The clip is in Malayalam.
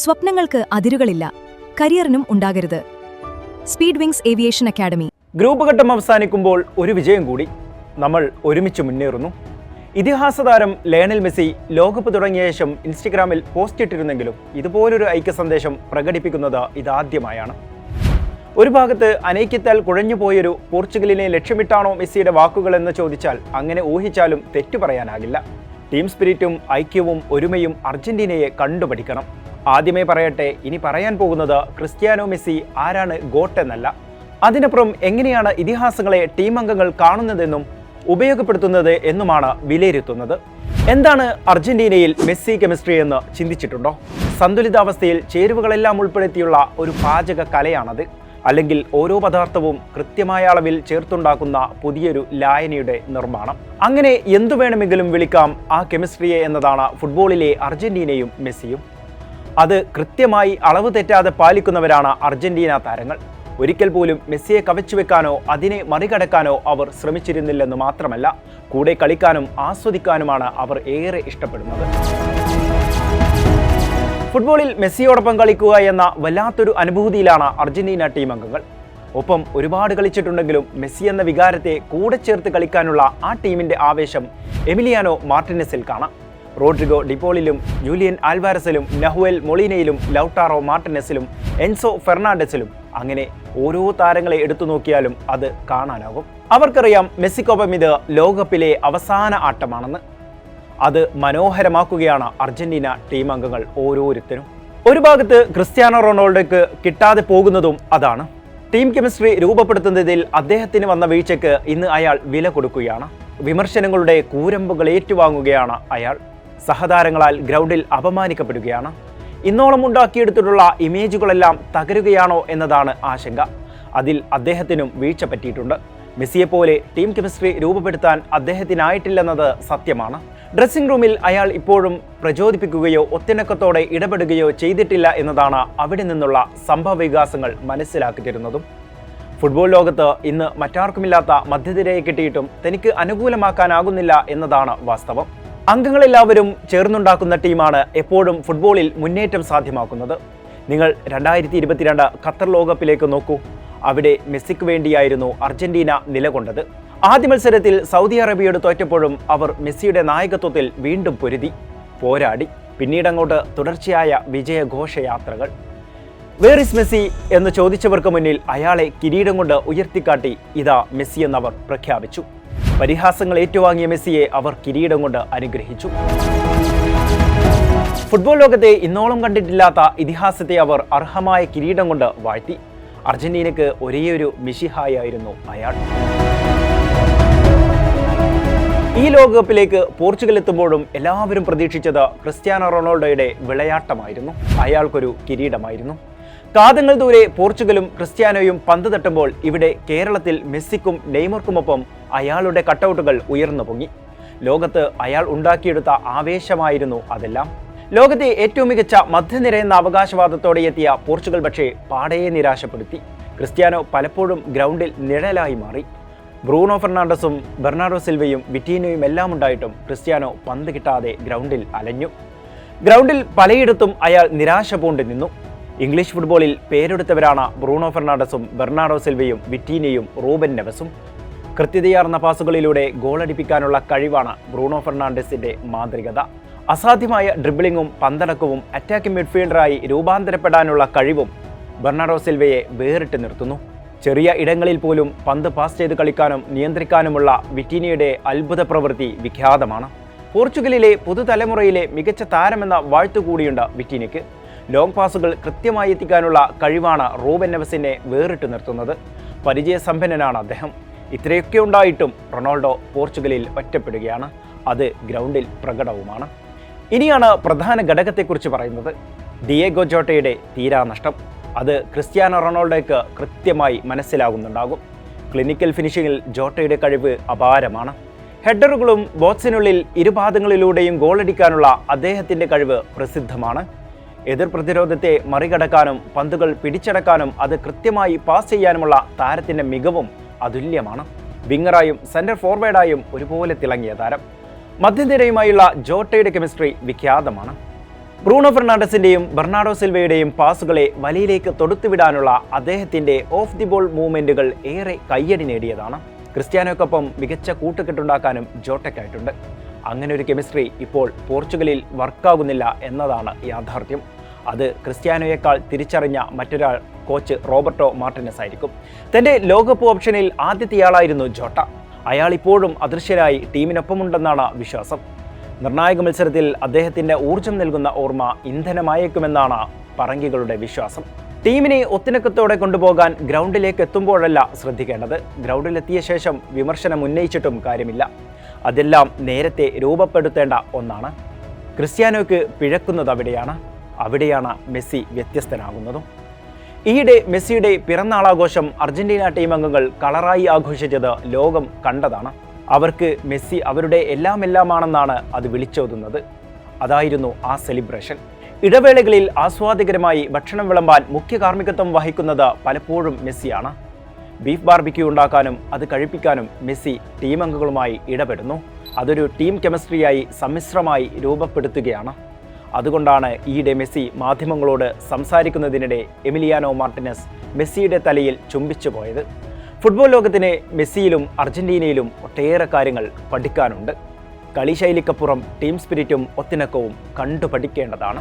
സ്വപ്നങ്ങൾക്ക് അതിരുകളില്ല, കരിയറിനും ഉണ്ടാകരുത്. Speed wings aviation academy. Group ഘട്ടം അവസാനിക്കുമ്പോൾ ഒരു വിജയം കൂടി. നമ്മൾ ഒരുമിച്ച് മുന്നേറുന്നു. ഇതിഹാസ താരം ലയണൽ മെസ്സി ലോകകപ്പ് തുടങ്ങിയ ശേഷം ഇൻസ്റ്റഗ്രാമിൽ പോസ്റ്റ് ഇട്ടിരുന്നെങ്കിലും ഇതുപോലൊരു ഐക്യ സന്ദേശം പ്രകടിപ്പിക്കുന്നത് ഇതാദ്യമായാണ്. ഒരു ഭാഗത്ത് അനൈക്യത്താൽ കുഴഞ്ഞുപോയൊരു പോർച്ചുഗലിനെ ലക്ഷ്യമിട്ടാണോ മെസ്സിയുടെ വാക്കുകളെന്ന് ചോദിച്ചാൽ അങ്ങനെ ഊഹിച്ചാലും തെറ്റു പറയാനാകില്ല. ടീം സ്പിരിറ്റും ഐക്യവും ഒരുമയും അർജന്റീനയെ കണ്ടുപഠിക്കണം. ആദ്യമേ പറയട്ടെ, ഇനി പറയാൻ പോകുന്നത് ക്രിസ്ത്യാനോ മെസ്സി ആരാണ് ഗോട്ട് എന്നല്ല, അതിനപ്പുറം എങ്ങനെയാണ് ഇതിഹാസങ്ങളെ ടീം അംഗങ്ങൾ കാണുന്നതെന്നും ഉപയോഗപ്പെടുത്തുന്നത് എന്നുമാണ് വിലയിരുത്തുന്നത്. എന്താണ് അർജന്റീനയിൽ മെസ്സി കെമിസ്ട്രി എന്ന് ചിന്തിച്ചിട്ടുണ്ടോ? സന്തുലിതാവസ്ഥയിൽ ചേരുവകളെല്ലാം ഉൾപ്പെടുത്തിയുള്ള ഒരു പാചക കലയാണത്. അല്ലെങ്കിൽ ഓരോ പദാർത്ഥവും കൃത്യമായ അളവിൽ ചേർത്തുണ്ടാക്കുന്ന പുതിയൊരു ലായനിയുടെ നിർമ്മാണം. അങ്ങനെ എന്തു വേണമെങ്കിലും വിളിക്കാം ആ കെമിസ്ട്രിയെ എന്നതാണ് ഫുട്ബോളിലെ അർജന്റീനയും മെസ്സിയും. അത് കൃത്യമായി അളവ് തെറ്റാതെ പാലിക്കുന്നവരാണ് അർജന്റീന താരങ്ങൾ. ഒരിക്കൽ പോലും മെസ്സിയെ കവച്ചുവെക്കാനോ അതിനെ മറികടക്കാനോ അവർ ശ്രമിച്ചിരുന്നില്ലെന്ന് മാത്രമല്ല, കൂടെ കളിക്കാനും ആസ്വദിക്കാനുമാണ് അവർ ഏറെ ഇഷ്ടപ്പെടുന്നത്. ഫുട്ബോളിൽ മെസ്സിയോടൊപ്പം കളിക്കുക എന്ന വല്ലാത്തൊരു അനുഭൂതിയിലാണ് അർജന്റീന ടീം അംഗങ്ങൾ. ഒപ്പം ഒരുപാട് കളിച്ചിട്ടുണ്ടെങ്കിലും മെസ്സി എന്ന വികാരത്തെ കൂടെ ചേർത്ത് കളിക്കാനുള്ള ആ ടീമിന്റെ ആവേശം എമിലിയാനോ മാർട്ടിനസിൽ കാണാം. റോഡ്രിഗോ ഡിപോളിലും ജൂലിയൻ ആൽവാരസിലും നഹുവൽ മൊളീനയിലും ലൗട്ടാറോ മാർട്ടിനസിലും എൻസോ ഫെർണാണ്ടസിലും അങ്ങനെ ഓരോ താരങ്ങളെ എടുത്തു നോക്കിയാലും അത് കാണാനാകും. അവർക്കറിയാം മെസ്സിക്കൊപ്പം ഇത് ലോകകപ്പിലെ അവസാന ആട്ടമാണെന്ന്. അത് മനോഹരമാക്കുകയാണ് അർജന്റീന ടീം അംഗങ്ങൾ ഓരോരുത്തരും. ഒരു ഭാഗത്ത് ക്രിസ്ത്യാനോ റൊണാൾഡോയ്ക്ക് കിട്ടാതെ പോകുന്നതും അതാണ്. ടീം കെമിസ്ട്രി രൂപപ്പെടുത്തുന്നതിൽ അദ്ദേഹത്തിന് വന്ന വീഴ്ചയ്ക്ക് ഇന്ന് അയാൾ വില കൊടുക്കുകയാണ്. വിമർശനങ്ങളുടെ കൂരമ്പുകൾ ഏറ്റുവാങ്ങുകയാണ് അയാൾ. സഹതാരങ്ങളാൽ ഗ്രൗണ്ടിൽ അപമാനിക്കപ്പെടുകയാണ്. ഇന്നോളം ഉണ്ടാക്കിയെടുത്തിട്ടുള്ള ഇമേജുകളെല്ലാം തകരുകയാണോ എന്നതാണ് ആശങ്ക. അതിൽ അദ്ദേഹത്തിനും വീഴ്ച പറ്റിയിട്ടുണ്ട്. മെസ്സിയെപ്പോലെ ടീം കെമിസ്ട്രി രൂപപ്പെടുത്താൻ അദ്ദേഹത്തിനായിട്ടില്ലെന്നത് സത്യമാണ്. ഡ്രസ്സിംഗ് റൂമിൽ അയാൾ ഇപ്പോഴും പ്രചോദിപ്പിക്കുകയോ ഒത്തിണക്കത്തോടെ ഇടപെടുകയോ ചെയ്തിട്ടില്ല എന്നതാണ് അവിടെ നിന്നുള്ള സംഭവവികാസങ്ങൾ മനസ്സിലാക്കി തരുന്നതും. ഫുട്ബോൾ ലോകത്ത് ഇന്ന് മറ്റാർക്കുമില്ലാത്ത മധ്യനിരയെ കിട്ടിയിട്ടും തനിക്ക് അനുകൂലമാക്കാനാകുന്നില്ല എന്നതാണ് വാസ്തവം. അംഗങ്ങളെല്ലാവരും ചേർന്നുണ്ടാക്കുന്ന ടീമാണ് എപ്പോഴും ഫുട്ബോളിൽ മുന്നേറ്റം സാധ്യമാക്കുന്നത്. നിങ്ങൾ 2022 ഖത്തർ ലോകകപ്പിലേക്ക് നോക്കൂ. അവിടെ മെസ്സിക്ക് വേണ്ടിയായിരുന്നു അർജന്റീന നിലകൊണ്ടത്. ആദ്യ മത്സരത്തിൽ സൗദി അറേബ്യയോട് തോറ്റപ്പോഴും അവർ മെസ്സിയുടെ നായകത്വത്തിൽ വീണ്ടും പൊരുതി, പോരാടി. പിന്നീടങ്ങോട്ട് തുടർച്ചയായ വിജയഘോഷയാത്രകൾ. വേർ ഇസ് മെസ്സി എന്ന് ചോദിച്ചവർക്ക് മുന്നിൽ അയാളെ കിരീടം കൊണ്ട് ഉയർത്തിക്കാട്ടി ഇതാ മെസ്സി എന്നവർ പ്രഖ്യാപിച്ചു. പരിഹാസങ്ങൾ ഏറ്റുവാങ്ങിയ മെസ്സിയെ അവർ കിരീടം കൊണ്ട് അനുഗ്രഹിച്ചു. ഫുട്ബോൾ ലോകത്തെ ഇന്നോളം കണ്ടിട്ടില്ലാത്ത ഇതിഹാസത്തെ അവർ അർഹമായ കിരീടം കൊണ്ട് വാഴ്ത്തി. അർജന്റീനയ്ക്ക് ഒരേയൊരു മിശിഹായായിരുന്നു അയാൾ. ഈ ലോകകപ്പിലേക്ക് പോർച്ചുഗൽ എത്തുമ്പോഴും എല്ലാവരും പ്രതീക്ഷിച്ചത് ക്രിസ്ത്യാനോ റൊണാൾഡോയുടെ വിളയാട്ടമായിരുന്നു. അയാൾക്കൊരു കിരീടമായിരുന്നു. കാതങ്ങൾ ദൂരെ പോർച്ചുഗലും ക്രിസ്ത്യാനോയും പന്ത് തട്ടുമ്പോൾ ഇവിടെ കേരളത്തിൽ മെസ്സിക്കും നെയ്മർക്കുമൊപ്പം അയാളുടെ കട്ടൗട്ടുകൾ ഉയർന്നു പൊങ്ങി. ലോകത്ത് അയാൾ ഉണ്ടാക്കിയെടുത്ത ആവേശമായിരുന്നു അതെല്ലാം. ലോകത്തെ ഏറ്റവും മികച്ച മധ്യനിര എന്ന അവകാശവാദത്തോടെ എത്തിയ പോർച്ചുഗൽ പക്ഷേ പാടയെ നിരാശപ്പെടുത്തി. ക്രിസ്ത്യാനോ പലപ്പോഴും ഗ്രൗണ്ടിൽ നിഴലായി മാറി. ബ്രൂണോ ഫെർണാണ്ടസും ബെർണാർഡോ സിൽവയും വിറ്റീനോയും എല്ലാം ഉണ്ടായിട്ടും ക്രിസ്ത്യാനോ പന്ത് കിട്ടാതെ ഗ്രൗണ്ടിൽ അലഞ്ഞു. ഗ്രൗണ്ടിൽ പലയിടത്തും അയാൾ നിരാശ പൂണ്ട് നിന്നു. ഇംഗ്ലീഷ് ഫുട്ബോളിൽ പേരെടുത്തവരാണ് ബ്രൂണോ ഫെർണാണ്ടസും ബെർണാർഡോ സിൽവയും വിറ്റീനയും റൂബൻ നെവസും. കൃത്യതയാർന്ന പാസുകളിലൂടെ ഗോളടിപ്പിക്കാനുള്ള കഴിവാണ് ബ്രൂണോ ഫെർണാണ്ടസിന്റെ മാന്ത്രികത. അസാധ്യമായ ഡ്രിബിളിങ്ങും പന്തടക്കവും അറ്റാക്കിംഗ് മിഡ്ഫീൽഡറായി രൂപാന്തരപ്പെടാനുള്ള കഴിവും ബെർണാർഡോ സിൽവയെ വേറിട്ട് നിർത്തുന്നു. ചെറിയ ഇടങ്ങളിൽ പോലും പന്ത് പാസ് ചെയ്ത് കളിക്കാനും നിയന്ത്രിക്കാനുമുള്ള വിറ്റീനയുടെ അത്ഭുത പ്രവൃത്തി വിഖ്യാതമാണ്. പോർച്ചുഗലിലെ പുതുതലമുറയിലെ മികച്ച താരമെന്ന വാഴ്ത്തുകൂടിയുണ്ട് വിറ്റീനയ്ക്ക്. ലോങ് പാസുകൾ കൃത്യമായി എത്തിക്കാനുള്ള കഴിവാണ് റൂബൻ നെവസിനെ വേറിട്ട് നിർത്തുന്നത്. പരിചയസമ്പന്നനാണ് അദ്ദേഹം. ഇത്രയൊക്കെ ഉണ്ടായിട്ടും റൊണാൾഡോ പോർച്ചുഗലിൽ ഒറ്റപ്പെടുകയാണ്. അത് ഗ്രൗണ്ടിൽ പ്രകടവുമാണ്. ഇനിയാണ് പ്രധാന ഘടകത്തെക്കുറിച്ച് പറയുന്നത്. ഡിയേഗോ ജോട്ടയുടെ തീരാനഷ്ടം. അത് ക്രിസ്ത്യാനോ റൊണാൾഡോയ്ക്ക് കൃത്യമായി മനസ്സിലാകുന്നുണ്ടാകും. ക്ലിനിക്കൽ ഫിനിഷിങ്ങിൽ ജോട്ടയുടെ കഴിവ് അപാരമാണ്. ഹെഡറുകളും ബോക്സിനുള്ളിൽ ഇരുപാദങ്ങളിലൂടെയും ഗോളടിക്കാനുള്ള അദ്ദേഹത്തിൻ്റെ കഴിവ് പ്രസിദ്ധമാണ്. എതിർ പ്രതിരോധത്തെ മറികടക്കാനും പന്തുകൾ പിടിച്ചടക്കാനും അത് കൃത്യമായി പാസ് ചെയ്യാനുമുള്ള താരത്തിൻ്റെ മികവും അതുല്യമാണ്. വിങ്ങറായും സെൻറ്റർ ഫോർവേഡായും ഒരുപോലെ തിളങ്ങിയ താരം. മധ്യനിരയുമായുള്ള ജോട്ടയുടെ കെമിസ്ട്രി വിഖ്യാതമാണ്. ബ്രൂണോ ഫെർണാണ്ടസിന്റെയും ബെർണാഡോ സിൽവയുടെയും പാസുകളെ വലയിലേക്ക് തൊടുത്തുവിടാനുള്ള അദ്ദേഹത്തിന്റെ ഓഫ് ദി ബോൾ മൂവ്മെന്റുകൾ ഏറെ കയ്യടി നേടിയതാണ്. ക്രിസ്ത്യാനോയ്ക്കൊപ്പം മികച്ച കൂട്ടുകെട്ടുണ്ടാക്കാനും ജോട്ടയ്ക്കായിട്ടുണ്ട്. അങ്ങനെ ഒരു കെമിസ്ട്രി ഇപ്പോൾ പോർച്ചുഗലിൽ വർക്കാകുന്നില്ല എന്നതാണ് യാഥാർത്ഥ്യം. അത് ക്രിസ്ത്യാനോയേക്കാൾ തിരിച്ചറിഞ്ഞ മറ്റൊരാൾ കോച്ച് റോബർട്ടോ മാർട്ടിനസ് ആയിരിക്കും. തന്റെ ലോകകപ്പ് ഓപ്ഷനിൽ ആദ്യത്തെയാളായിരുന്നു ജോട്ട. അയാൾ ഇപ്പോഴും അദൃശ്യരായി ടീമിനൊപ്പമുണ്ടെന്നാണ് വിശ്വാസം. നിർണായക മത്സരത്തിൽ അദ്ദേഹത്തിന്റെ ഊർജം നൽകുന്ന ഓർമ്മ ഇന്ധനമായേക്കുമെന്നാണ് പറങ്കികളുടെ വിശ്വാസം. ടീമിനെ ഒത്തിണക്കത്തോടെ കൊണ്ടുപോകാൻ ഗ്രൗണ്ടിലേക്ക് എത്തുമ്പോഴല്ല ശ്രദ്ധിക്കേണ്ടത്. ഗ്രൗണ്ടിലെത്തിയ ശേഷം വിമർശനം ഉന്നയിച്ചിട്ടും കാര്യമില്ല. അതെല്ലാം നേരത്തെ രൂപപ്പെടുത്തേണ്ട ഒന്നാണ്. ക്രിസ്ത്യാനോയ്ക്ക് പിഴക്കുന്നത് അവിടെയാണ് മെസ്സി വ്യത്യസ്തനാകുന്നതും. ഈയിടെ മെസ്സിയുടെ പിറന്നാളാഘോഷം അർജന്റീന ടീം അംഗങ്ങൾ കളറായി ആഘോഷിച്ചത് ലോകം കണ്ടതാണ്. അവർക്ക് മെസ്സി അവരുടെ എല്ലാമാണെന്നാണ് അത് വിളിച്ചോതുന്നത്. അതായിരുന്നു ആ സെലിബ്രേഷൻ. ഇടവേളകളിൽ ആസ്വാദികരമായി ഭക്ഷണം വിളമ്പാൻ മുഖ്യ കാർമ്മികത്വം വഹിക്കുന്നത് പലപ്പോഴും മെസ്സിയാണ്. ബീഫ് ബാർബിക്യൂ ഉണ്ടാക്കാനും അത് കഴിപ്പിക്കാനും മെസ്സി ടീം അംഗങ്ങളുമായി ഇടപെടുന്നു. അതൊരു ടീം കെമിസ്ട്രിയായി സമ്മിശ്രമായി രൂപപ്പെടുത്തുകയാണ്. അതുകൊണ്ടാണ് ഈയിടെ മെസ്സി മാധ്യമങ്ങളോട് സംസാരിക്കുന്നതിനിടെ എമിലിയാനോ മാർട്ടിനസ് മെസ്സിയുടെ തലയിൽ ചുംബിച്ചു പോയത്. ഫുട്ബോൾ ലോകത്തിന് മെസ്സിയിലും അർജന്റീനയിലും ഒട്ടേറെ കാര്യങ്ങൾ പഠിക്കാനുണ്ട്. കളിശൈലിക്കപ്പുറം ടീം സ്പിരിറ്റും ഒത്തിണക്കവും കണ്ടു പഠിക്കേണ്ടതാണ്.